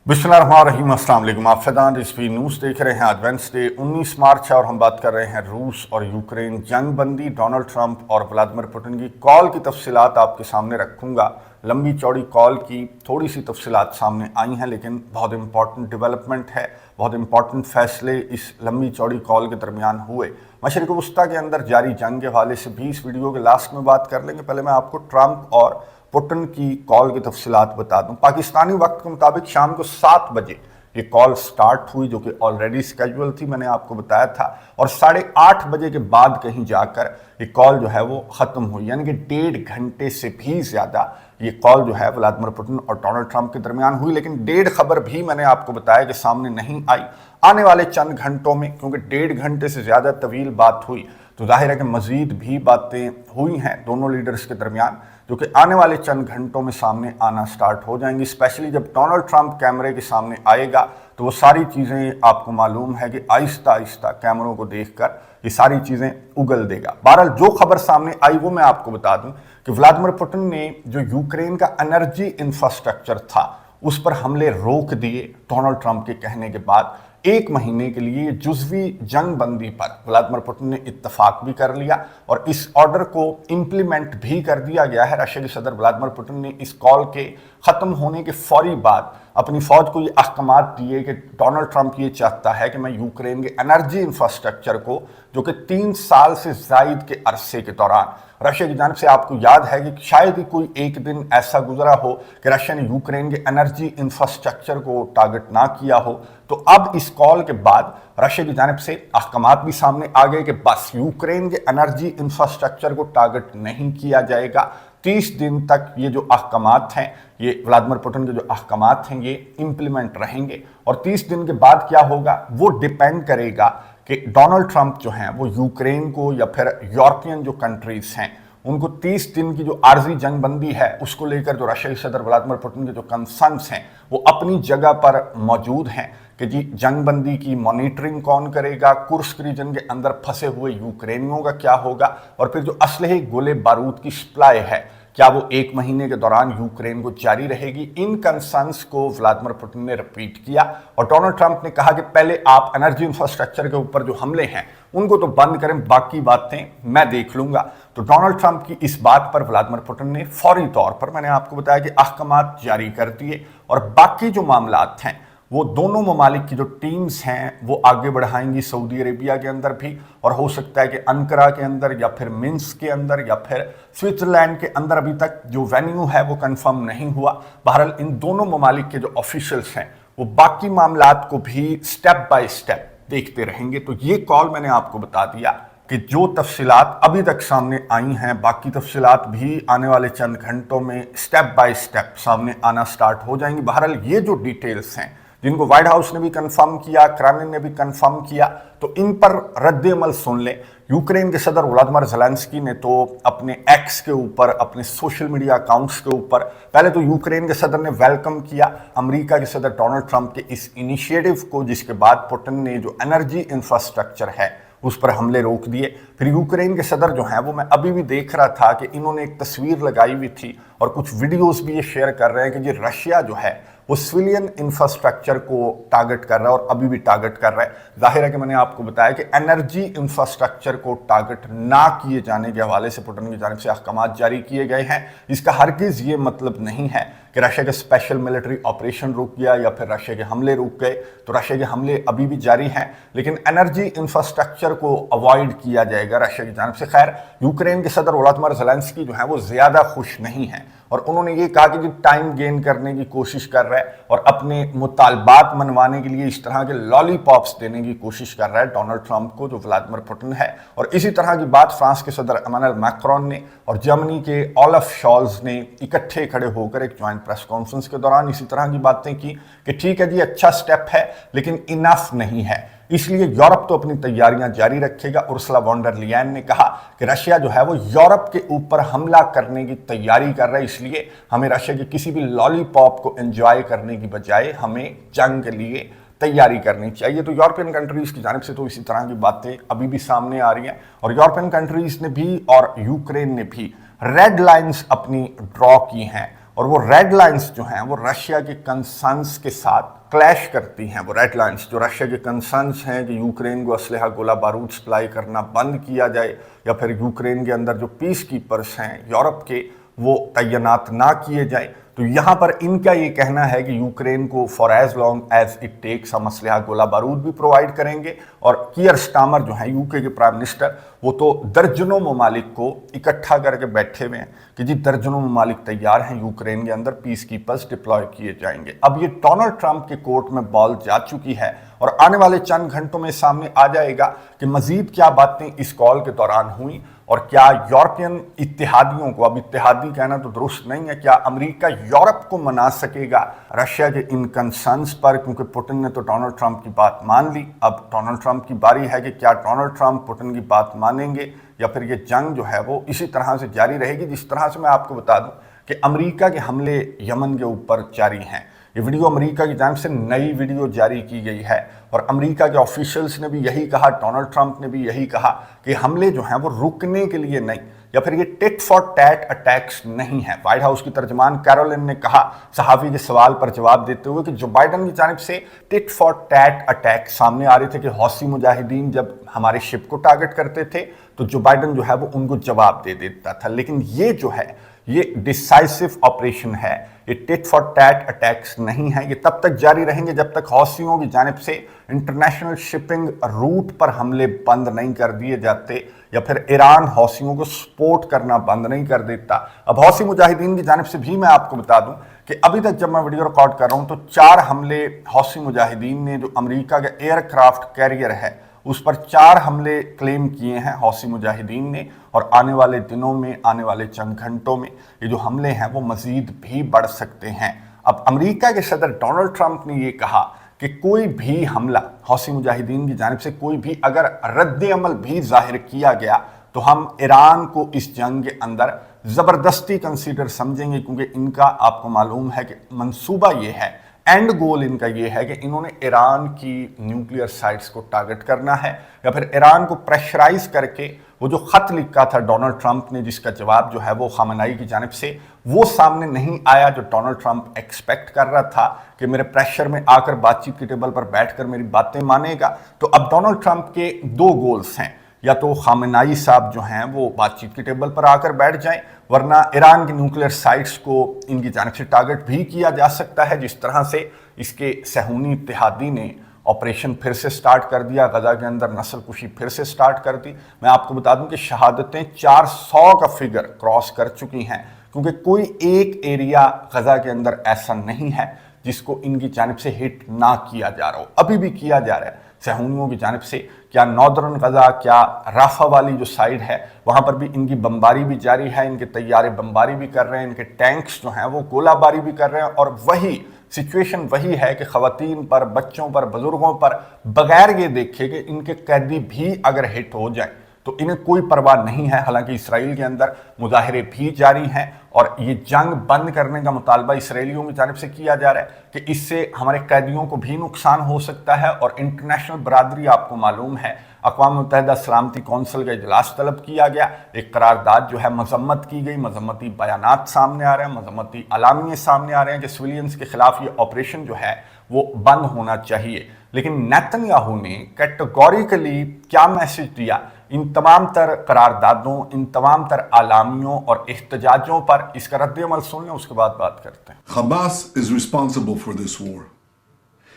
बिस्मिल्लाहिर्रहमानिर्रहीम, अस्सलाम वालेकुम। आप फैज़ान रिजवी न्यूज़ देख रहे हैं। आज वेडनेसडे 19 मार्च है और हम बात कर रहे हैं रूस और यूक्रेन जंग बंदी, डोनाल्ड ट्रंप और व्लादिमीर पुतिन की कॉल की तफसीलात आपके सामने रखूंगा। लंबी चौड़ी कॉल की थोड़ी सी तफसीलात सामने आई हैं, लेकिन बहुत इंपॉर्टेंट डेवलपमेंट है, बहुत इंपॉर्टेंट फैसले इस लंबी चौड़ी कॉल के दरमियान हुए। मशरिक़ वस्ता के अंदर जारी जंग के हवाले से भी इस वीडियो के लास्ट में बात कर लेंगे। पहले मैं आपको ट्रंप और पुतिन की कॉल की तफसीलात बता दूं। पाकिस्तानी वक्त के मुताबिक शाम को 7 बजे ये कॉल स्टार्ट हुई, जो कि ऑलरेडी स्केड्यूल थी, मैंने आपको बताया था, और 8:30 बजे के बाद कहीं जाकर ये कॉल जो है वो ख़त्म हुई। यानी कि 1.5 घंटे से भी ज़्यादा ये कॉल जो है व्लादिमीर पुतिन और डोनाल्ड ट्रंप के दरमियान हुई। लेकिन 1.5 खबर भी मैंने आपको बताया कि सामने नहीं आई। आने वाले चंद घंटों में, क्योंकि 1.5 घंटे से ज़्यादा तवील बात हुई, तो जाहिर है कि मज़ीद भी बातें हुई हैं दोनों लीडर्स के दरमियान, जो कि आने वाले चंद घंटों में सामने आना स्टार्ट हो जाएंगी। स्पेशली जब डोनाल्ड ट्रंप कैमरे के सामने आएगा तो वो सारी चीज़ें आपको मालूम है कि आहिस्ता आहिस्ता कैमरों को देखकर ये सारी चीज़ें उगल देगा। बहरहाल जो खबर सामने आई वो मैं आपको बता दूं कि व्लादिमीर पुतिन ने जो यूक्रेन का एनर्जी इंफ्रास्ट्रक्चर था उस पर हमले रोक दिए डोनाल्ड ट्रंप के कहने के बाद। 1 महीने के लिए जुज़वी जंग बंदी पर व्लादिमीर पुतिन ने इत्तफाक भी कर लिया और इस ऑर्डर को इम्प्लीमेंट भी कर दिया गया है। रशिया के सदर व्लादिमीर पुतिन ने इस कॉल के ख़त्म होने के फौरी बाद अपनी फ़ौज को ये अहकामात दिए कि डोनाल्ड ट्रंप ये चाहता है कि मैं यूक्रेन के एनर्जी इंफ्रास्ट्रक्चर को, जो कि 3 साल से ज़ायद के अरसे के दौरान रशिया की जानिब से, आपको याद है कि शायद ही कोई एक दिन ऐसा गुजरा हो कि रशिया ने यूक्रेन के एनर्जी इंफ्रास्ट्रक्चर को टारगेट ना किया हो। तो अब इस कॉल के बाद रशिया की जानिब से अहकामात भी सामने आ गए कि बस यूक्रेन के एनर्जी इंफ्रास्ट्रक्चर को टारगेट नहीं किया जाएगा। 30 दिन तक ये जो अहकामात हैं, ये व्लादिमीर पुतिन के जो अहकामात हैं, ये इम्प्लीमेंट रहेंगे। और 30 दिन के बाद क्या होगा वो डिपेंड करेगा कि डोनाल्ड ट्रंप जो हैं वो यूक्रेन को या फिर यूरोपियन जो कंट्रीज हैं उनको 30 दिन की जो आर्जी जंग बंदी है उसको लेकर जो रशिया के सदर व्लादिमीर पुतिन के जो कंसर्न्स हैं वो अपनी जगह पर मौजूद हैं कि जी जंग बंदी की मॉनिटरिंग कौन करेगा, कुर्स्क रीजन के अंदर फंसे हुए यूक्रेनियों का क्या होगा, और फिर जो असलहे गोले बारूद की सप्लाई है क्या वो 1 महीने के दौरान यूक्रेन को जारी रहेगी। इन कंसर्न्स को व्लादिमीर पुतिन ने रिपीट किया और डोनाल्ड ट्रंप ने कहा कि पहले आप एनर्जी इंफ्रास्ट्रक्चर के ऊपर जो हमले हैं उनको तो बंद करें, बाकी बातें मैं देख लूंगा। तो डोनाल्ड ट्रंप की इस बात पर व्लादिमीर पुतिन ने फौरी तौर पर, मैंने आपको बताया कि अहकामात जारी कर दिए और बाकी जो मामलात हैं वो दोनों ममालिक की जो टीम्स हैं वो आगे बढ़ाएंगी सऊदी अरेबिया के अंदर भी, और हो सकता है कि अंकारा के अंदर या फिर मिन्स्क के अंदर या फिर स्विट्जरलैंड के अंदर। अभी तक जो वेन्यू है वो कंफर्म नहीं हुआ। बहरहाल इन दोनों ममालिक के जो ऑफिशियल्स हैं वो बाकी मामलात को भी स्टेप बाय स्टेप देखते रहेंगे। तो ये कॉल मैंने आपको बता दिया कि जो तफसीलात अभी तक सामने आई हैं, बाकी तफसीलात भी आने वाले चंद घंटों में स्टेप बाय स्टेप सामने आना स्टार्ट हो जाएंगी। बहरहाल ये जो डिटेल्स हैं जिनको व्हाइट हाउस ने भी कंफर्म किया, क्रेमलिन ने भी कंफर्म किया, तो इन पर रद्द अमल सुन लें। यूक्रेन के सदर व्लादिमीर ज़ेलेंस्की ने तो अपने एक्स के ऊपर, अपने सोशल मीडिया अकाउंट्स के ऊपर, पहले तो यूक्रेन के सदर ने वेलकम किया अमेरिका के सदर डोनाल्ड ट्रंप के इस इनिशिएटिव को, जिसके बाद पुतिन ने जो एनर्जी इंफ्रास्ट्रक्चर है उस पर हमले रोक दिए। फिर यूक्रेन के सदर जो हैं वो, मैं अभी भी देख रहा था कि इन्होंने एक तस्वीर लगाई हुई थी और कुछ वीडियोस भी ये शेयर कर रहे हैं कि ये रशिया जो है वो सिविलियन इंफ्रास्ट्रक्चर को टारगेट कर रहा है और अभी भी टारगेट कर रहा है। जाहिर है कि मैंने आपको बताया कि एनर्जी इंफ्रास्ट्रक्चर को टारगेट ना किए जाने के हवाले से पुतिन की जानिब से अहकामात जारी किए गए हैं। इसका हरगिज़ ये मतलब नहीं है कि रशिया के स्पेशल मिलिट्री ऑपरेशन रुक गया या फिर रशिया के हमले रुक गए। तो रशिया के हमले अभी भी जारी हैं, लेकिन एनर्जी इंफ्रास्ट्रक्चर को अवॉइड किया जाएगा रशिया की जानिब से। खैर, यूक्रेन के सदर व्लादिमीर ज़ेलेंस्की जो है वो ज़्यादा खुश नहीं है और उन्होंने ये कहा कि जो टाइम गेन करने की कोशिश कर रहा है और अपने मुतालबात मनवाने के लिए इस तरह के लॉलीपॉप्स देने की कोशिश कर रहा है डोनाल्ड ट्रंप को, जो व्लादिमीर पुतिन है। और इसी तरह की बात फ्रांस के सदर इमैनुअल मैक्रोन ने और जर्मनी के ओलाफ शॉल्ज ने इकट्ठे खड़े होकर एक ज्वाइंट प्रेस कॉन्फ्रेंस के दौरान इसी तरह की बातें की कि ठीक है जी, अच्छा स्टेप है लेकिन इनफ नहीं है, इसलिए यूरोप तो अपनी तैयारियां जारी रखेगा। उर्सुला वॉन डर लियन ने कहा कि रशिया जो है वो यूरोप के ऊपर हमला करने की तैयारी कर रहा है, इसलिए हमें रशिया के किसी भी लॉलीपॉप को एंजॉय करने की बजाय हमें जंग के लिए तैयारी करनी चाहिए। तो यूरोपियन कंट्रीज की जानिब से तो इसी तरह की बातें अभी भी सामने आ रही हैं और यूरोपियन कंट्रीज ने भी और यूक्रेन ने भी रेड लाइंस अपनी ड्रॉ की हैं اور وہ ریڈ لائنز جو ہیں وہ رشیا کے کنسرنز کے ساتھ کلیش کرتی ہیں. وہ ریڈ لائنز جو رشیا کے کنسرنز ہیں کہ یوکرین کو اسلحہ گولہ بارود سپلائی کرنا بند کیا جائے یا پھر یوکرین کے اندر جو پیس کیپرز ہیں یورپ کے وہ تعینات نہ کیے جائیں. تو یہاں پر ان کا یہ کہنا ہے کہ یوکرین کو far as long as it takes ہم اسلحہ گولہ بارود بھی پرووائڈ کریں گے. اور کیئر سٹارمر جو ہیں یوکے کے پرائم منسٹر وہ تو درجنوں ممالک کو اکٹھا کر کے بیٹھے ہوئے ہیں کہ جی درجنوں ممالک تیار ہیں یوکرین کے اندر پیس کیپرز ڈپلوائے کیے جائیں گے. اب یہ ڈونلڈ ٹرمپ کے کورٹ میں بال جا چکی ہے اور آنے والے چند گھنٹوں میں سامنے آ جائے گا کہ مزید کیا باتیں اس کال کے دوران ہوئیں اور کیا یورپین اتحادیوں کو، اب اتحادی کہنا تو درست نہیں ہے، کیا امریکہ یورپ کو منا سکے گا رشیا کے ان کنسرنز پر، کیونکہ پوٹن نے تو ڈونلڈ ٹرمپ کی بات مان لی. اب ڈونلڈ ٹرمپ کی باری ہے کہ کیا ڈونلڈ ٹرمپ پوٹن کی بات مانیں گے یا پھر یہ جنگ جو ہے وہ اسی طرح سے جاری رہے گی جس طرح سے میں آپ کو بتا دوں کہ امریکہ کے حملے یمن کے اوپر جاری ہیں. یہ ویڈیو امریکہ کی جانب سے نئی ویڈیو جاری کی گئی ہے اور امریکہ کے آفیشلز نے بھی یہی کہا، ڈونلڈ ٹرمپ نے بھی یہی کہا کہ حملے جو ہیں وہ رکنے کے لیے نہیں یا پھر یہ ٹٹ فار ٹیٹ اٹیکس نہیں ہیں. وائٹ ہاؤس کی ترجمان کیرولن نے کہا صحافی کے سوال پر جواب دیتے ہوئے کہ جو بائیڈن کی جانب سے ٹٹ فار ٹیٹ اٹیک سامنے آ رہے تھے کہ حوثی مجاہدین جب ہمارے شپ کو ٹارگٹ کرتے تھے تو جو بائیڈن جو ہے وہ ان کو جواب دے دیتا تھا. لیکن یہ جو ہے یہ ڈیسائسو آپریشن ہے، یہ ٹٹ فار ٹیٹ اٹیکس نہیں ہے. یہ تب تک جاری رہیں گے جب تک حوثیوں کی جانب سے انٹرنیشنل شپنگ روٹ پر حملے بند نہیں کر دیے جاتے یا پھر ایران حوثیوں کو سپورٹ کرنا بند نہیں کر دیتا. اب حوثی مجاہدین کی جانب سے بھی میں آپ کو بتا دوں کہ ابھی تک جب میں ویڈیو ریکارڈ کر رہا ہوں تو 4 حملے حوثی مجاہدین نے، جو امریکہ کا ایئر کرافٹ کیریئر ہے اس پر 4 حملے کلیم کیے ہیں حوثی مجاہدین نے. اور آنے والے دنوں میں، آنے والے چند گھنٹوں میں یہ جو حملے ہیں وہ مزید بھی بڑھ سکتے ہیں. اب امریکہ کے صدر ڈونلڈ ٹرمپ نے یہ کہا کہ کوئی بھی حملہ حوثی مجاہدین کی جانب سے، کوئی بھی اگر رد عمل بھی ظاہر کیا گیا تو ہم ایران کو اس جنگ کے اندر زبردستی کنسیڈر سمجھیں گے، کیونکہ ان کا آپ کو معلوم ہے کہ منصوبہ یہ ہے، اینڈ گول ان کا یہ ہے کہ انہوں نے ایران کی نیوکلیئر سائٹس کو ٹارگٹ کرنا ہے یا پھر ایران کو پریشرائز کر کے وہ جو خط لکھا تھا ڈونلڈ ٹرمپ نے جس کا جواب جو ہے وہ خامنائی کی جانب سے وہ سامنے نہیں آیا جو ڈونلڈ ٹرمپ ایکسپیکٹ کر رہا تھا کہ میرے پریشر میں آ کر بات چیت کی ٹیبل پر بیٹھ کر میری باتیں مانے گا. تو اب ڈونلڈ ٹرمپ کے 2 گولز ہیں، یا تو خامنائی صاحب جو ہیں وہ بات چیت کی ٹیبل پر آ کر بیٹھ جائیں ورنہ ایران کی نیوکلیئر سائٹس کو ان کی جانب سے ٹارگٹ بھی کیا جا سکتا ہے، جس طرح سے اس کے صہیونی اتحادی نے آپریشن پھر سے سٹارٹ کر دیا، غزہ کے اندر نسل کشی پھر سے سٹارٹ کر دی. میں آپ کو بتا دوں کہ شہادتیں 400 کا فگر کراس کر چکی ہیں، کیونکہ کوئی ایک ایریا غزہ کے اندر ایسا نہیں ہے جس کو ان کی جانب سے ہٹ نہ کیا جا رہا ہو. ابھی بھی کیا جا رہا ہے صہیونیوں کی جانب سے، کیا ناردرن غزہ، کیا رافہ والی جو سائڈ ہے وہاں پر بھی ان کی بمباری بھی جاری ہے، ان کے طیارے بمباری بھی کر رہے ہیں، ان کے ٹینکس جو ہیں وہ گولہ باری بھی کر رہے ہیں. اور وہی سچویشن وہی ہے کہ خواتین پر، بچوں پر، بزرگوں پر بغیر یہ دیکھے کہ ان کے قیدی بھی اگر ہٹ ہو جائیں تو انہیں کوئی پرواہ نہیں ہے. حالانکہ اسرائیل کے اندر مظاہرے بھی جاری ہیں اور یہ جنگ بند کرنے کا مطالبہ اسرائیلیوں کی جانب سے کیا جا رہا ہے کہ اس سے ہمارے قیدیوں کو بھی نقصان ہو سکتا ہے. اور انٹرنیشنل برادری آپ کو معلوم ہے، اقوام متحدہ سلامتی کونسل کا اجلاس طلب کیا گیا، ایک قرارداد جو ہے مذمت کی گئی، مذمتی بیانات سامنے آ رہے ہیں، مذمتی اعلامیے سامنے آ رہے ہیں کہ سویلینز کے خلاف یہ آپریشن جو ہے وہ بند ہونا چاہیے. لیکن نیتن یاہو نے کیٹیگوریکلی کیا میسج دیا ان تمام تر قراردادوں، ان تمام تر اعلامیوں اور احتجاجوں پر؟ اس کا رد عمل سن لیں، اس کے بعد بات کرتے ہیں. Hamas is responsible for this war.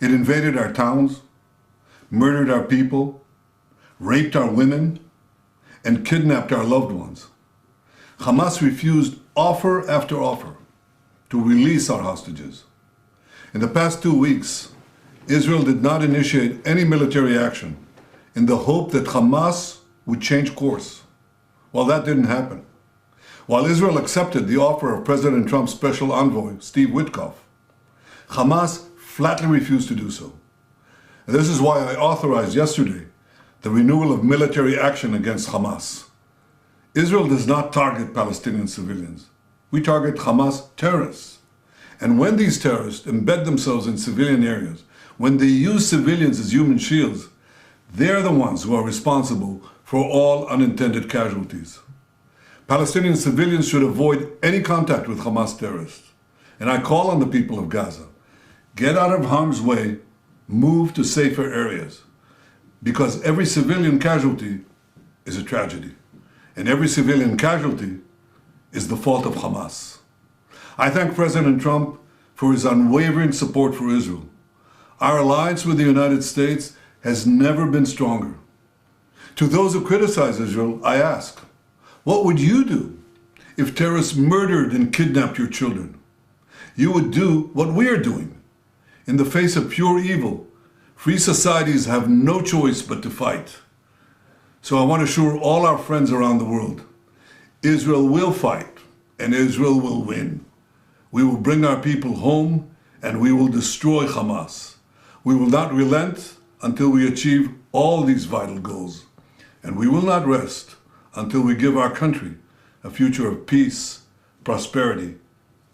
It invaded our towns, murdered our people, raped our women, and kidnapped our loved ones. Hamas refused offer after offer to release our hostages. In the past 2 weeks, Israel did not initiate any military action in the hope that Hamas would change course. Well, that didn't happen. While Israel accepted the offer of President Trump's special envoy, Steve Witkoff, Hamas flatly refused to do so. And this is why I authorized yesterday the renewal of military action against Hamas. Israel does not target Palestinian civilians. We target Hamas terrorists. And when these terrorists embed themselves in civilian areas, when they use civilians as human shields, they're the ones who are responsible for all unintended casualties. Palestinian civilians should avoid any contact with Hamas terrorists. And I call on the people of Gaza, get out of harm's way, move to safer areas, because every civilian casualty is a tragedy, and every civilian casualty is the fault of Hamas. I thank President Trump for his unwavering support for Israel. Our alliance with the United States has never been stronger. To those who criticize Israel, I ask, what would you do if terrorists murdered and kidnapped your children? You would do what we are doing. In the face of pure evil, free societies have no choice but to fight. So I want to assure all our friends around the world, Israel will fight and Israel will win. We will bring our people home and we will destroy Hamas. We will not relent until we achieve all these vital goals. And we will not rest until we give our country a future of peace, prosperity,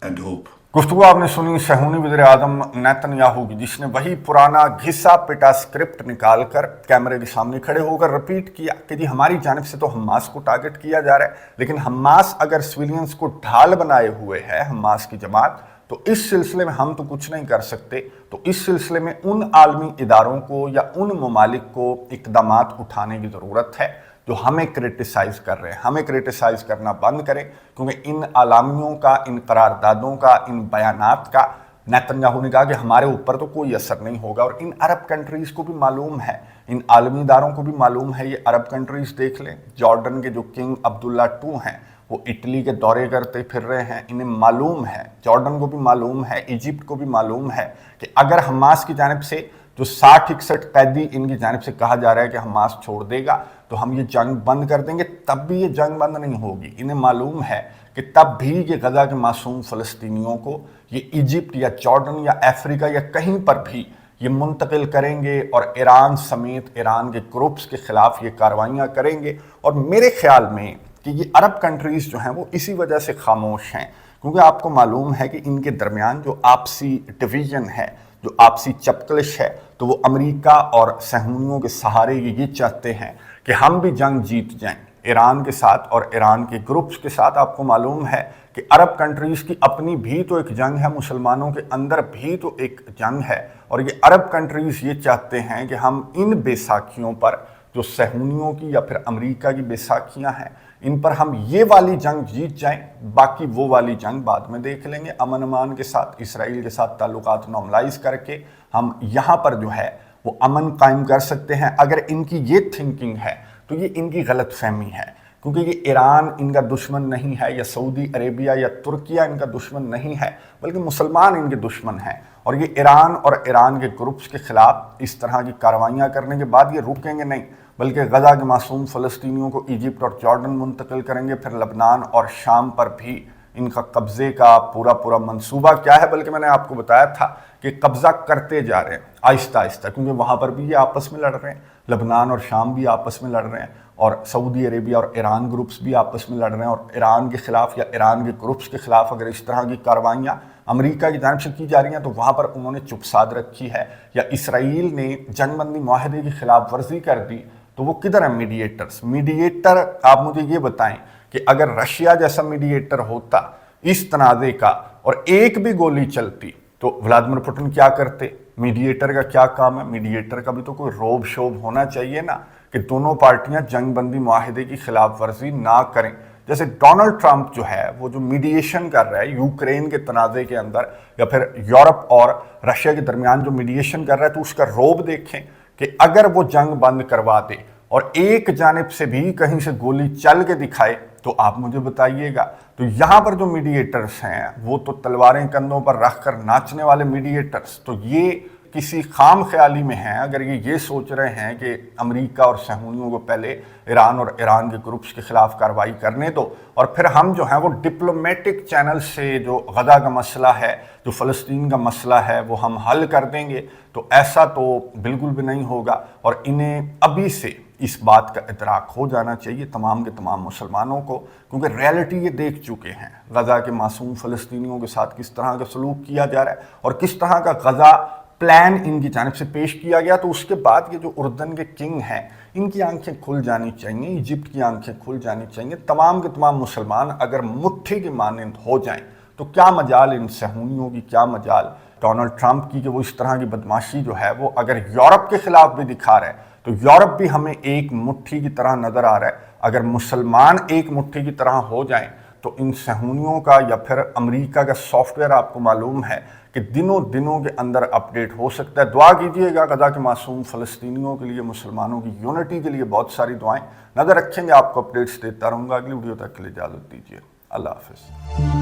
and hope. गुफ्तगू आपने सुनी सहूनी वज़ीर आज़म Netanyahu की, जिसने वही पुराना घिसा पिटा script निकालकर कैमरे के सामने खड़े होकर रिपीट किया कि जी हमारी जानिब से तो हमास को टारगेट किया जा रहा है, लेकिन हमास अगर सिविलियंस को ढाल बनाए हुए है, हमास की जमात, तो इस सिलसिले में हम तो कुछ नहीं कर सकते। तो इस सिलसिले में उन आलमी इदारों को या उन ममालिक को इक़दामात उठाने की ज़रूरत है जो हमें क्रिटिसाइज कर रहे हैं। हमें क्रिटिसाइज करना बंद करें, क्योंकि इन आलामियों का, इन करारदादों का, इन बयानात का नेतन्याहू ने कहा कि हमारे ऊपर तो कोई असर नहीं होगा। और इन अरब कंट्रीज़ को भी मालूम है, इन आलमी इदारों को भी मालूम है। ये अरब कंट्रीज़ देख लें, जॉर्डन के जो किंग अब्दुल्ला II हैं वो इटली के दौरे करते फिर रहे हैं। इन्हें मालूम है, जॉर्डन को भी मालूम है, इजिप्ट को भी मालूम है कि अगर हमास की जानिब से जो 60-61 कैदी इनकी जानिब से कहा जा रहा है कि हमास छोड़ देगा तो हम ये जंग बंद कर देंगे, तब भी ये जंग बंद नहीं होगी। इन्हें मालूम है कि तब भी ये गजा के मासूम फ़लस्तीनियों को ये इजिप्ट या जॉर्डन या अफ्रीका या कहीं पर भी ये मुंतकिल करेंगे और ईरान समेत ईरान के ग्रुप्स के ख़िलाफ़ ये कार्रवाइयाँ करेंगे। और मेरे ख़्याल में कि ये अरब कंट्रीज़ जो हैं वो इसी वजह से खामोश हैं, क्योंकि आपको मालूम है कि इनके दरमियान जो आपसी डिवीज़न है, जो आपसी चपकलिश है, तो वो अमेरिका और सहूनियों के सहारे ये चाहते हैं कि हम भी जंग जीत जाएं ईरान के साथ और ईरान के ग्रुप्स के साथ। आपको मालूम है कि अरब कंट्रीज़ की अपनी भी तो एक जंग है, मुसलमानों के अंदर भी तो एक जंग है, और ये अरब कंट्रीज़ ये चाहते हैं कि हम इन बैसाखियों पर, जो सहूनियों की या फिर अमेरिका की बैसाखियाँ हैं, इन पर हम ये वाली जंग जीत जाएं, बाकी वो वाली जंग बाद में देख लेंगे। अमन अमान के साथ, इसराइल के साथ ताल्लुकात नॉर्मलाइज करके हम यहाँ पर जो है वो अमन कायम कर सकते हैं। अगर इनकी ये थिंकिंग है तो ये इनकी गलत फहमी है, क्योंकि ये ईरान इनका दुश्मन नहीं है, या सऊदी अरेबिया या तुर्किया इनका दुश्मन नहीं है, बल्कि मुसलमान इनके दुश्मन हैं। और ये ईरान और ईरान के ग्रुप्स के ख़िलाफ़ इस तरह की कार्रवाइयाँ करने के बाद ये रुकेंगे नहीं, बल्कि गजा के मासूम फ़लस्तीनियों को इजिप्ट और जॉर्डन मुंतकिल करेंगे। फिर लबनान और शाम पर भी इनका कब्ज़े का पूरा मंसूबा क्या है, बल्कि मैंने आपको बताया था कि कब्ज़ा करते जा रहे हैं आहिस्ता आहिस्ता, क्योंकि वहाँ पर भी ये आपस में लड़ रहे हैं, लबनान और शाम भी आपस में लड़ रहे हैं, और सऊदी अरेबिया और ईरान ग्रुप्स भी आपस में लड़ रहे हैं। और ईरान के ख़िलाफ़ या ईरान के ग्रुप्स के ख़िलाफ़ अगर इस तरह की कार्रवाइयाँ अमेरिका की जानिब से की जा रही हैं तो वहाँ पर उन्होंने चुप साध रखी है, या इसराइल ने जंगबंदी माहदे की खिलाफ वर्जी कर दी, तो वो किधर है मीडिएटर्स? मीडिएटर आप मुझे ये बताएं कि अगर रशिया जैसा मीडिएटर होता इस तनाज़े का और एक भी गोली चलती तो व्लादिमीर पुतिन क्या करते? मीडिएटर का क्या काम है? मीडिएटर का भी तो कोई रोब शोब होना चाहिए ना, कि दोनों पार्टियां जंगबंदी माहिदे की खिलाफ वर्जी ना करें। जैसे डोनाल्ड ट्रंप जो है वो जो मीडिएशन कर रहा है यूक्रेन के तनाज़े के अंदर, या फिर यूरोप और रशिया के दरमियान जो मीडिएशन कर रहा है, तो उसका रोब देखें कि अगर वो जंग बंद करवा दे और एक जानिब से भी कहीं से गोली चल के दिखाए तो आप मुझे बताइएगा। तो यहाँ पर जो मीडिएटर्स हैं वो तो तलवारें कंधों पर रख कर नाचने वाले मीडिएटर्स, तो ये किसी खाम ख्याली में हैं अगर ये सोच रहे हैं कि अमेरिका और सहूनियों को पहले ईरान और ईरान के ग्रुप्स के खिलाफ कार्रवाई करने दो और फिर हम जो हैं वो डिप्लोमेटिक चैनल से जो गजा का मसला है, जो फ़लस्तीन का मसला है, वो हम हल कर देंगे। तो ऐसा तो बिल्कुल भी नहीं होगा, और इन्हें अभी से इस बात का इदराक हो जाना चाहिए तमाम के तमाम मुसलमानों को, क्योंकि रियलिटी ये देख चुके हैं गजा के मासूम फ़लस्तीनियों के साथ किस तरह का सलूक किया जा रहा है और किस तरह का गजा प्लान इनकी जानिब से पेश किया गया। तो उसके बाद ये जो उर्दन के किंग हैं इनकी आंखें खुल जानी चाहिए, इजिप्ट की आंखें खुल जानी चाहिए। तमाम के तमाम मुसलमान अगर मुट्ठी की मानंद हो जाएं تو کیا مجال ان صہیونیوں کی، کیا مجال ڈونلڈ ٹرمپ کی کہ وہ اس طرح کی بدماشی جو ہے وہ اگر یورپ کے خلاف بھی دکھا رہا ہے تو یورپ بھی ہمیں ایک مٹھی کی طرح نظر آ رہا ہے۔ اگر مسلمان ایک مٹھی کی طرح ہو جائیں تو ان صہیونیوں کا یا پھر امریکہ کا سافٹ ویئر آپ کو معلوم ہے کہ دنوں کے اندر اپڈیٹ ہو سکتا ہے۔ دعا کیجئے گا غزہ کے معصوم فلسطینیوں کے لیے، مسلمانوں کی یونٹی کے لیے بہت ساری دعائیں۔ نظر رکھیں گے، آپ کو اپڈیٹس دیتا رہوں گا۔ اگلی ویڈیو تک کے لیے اجازت دیجیے، اللہ حافظ۔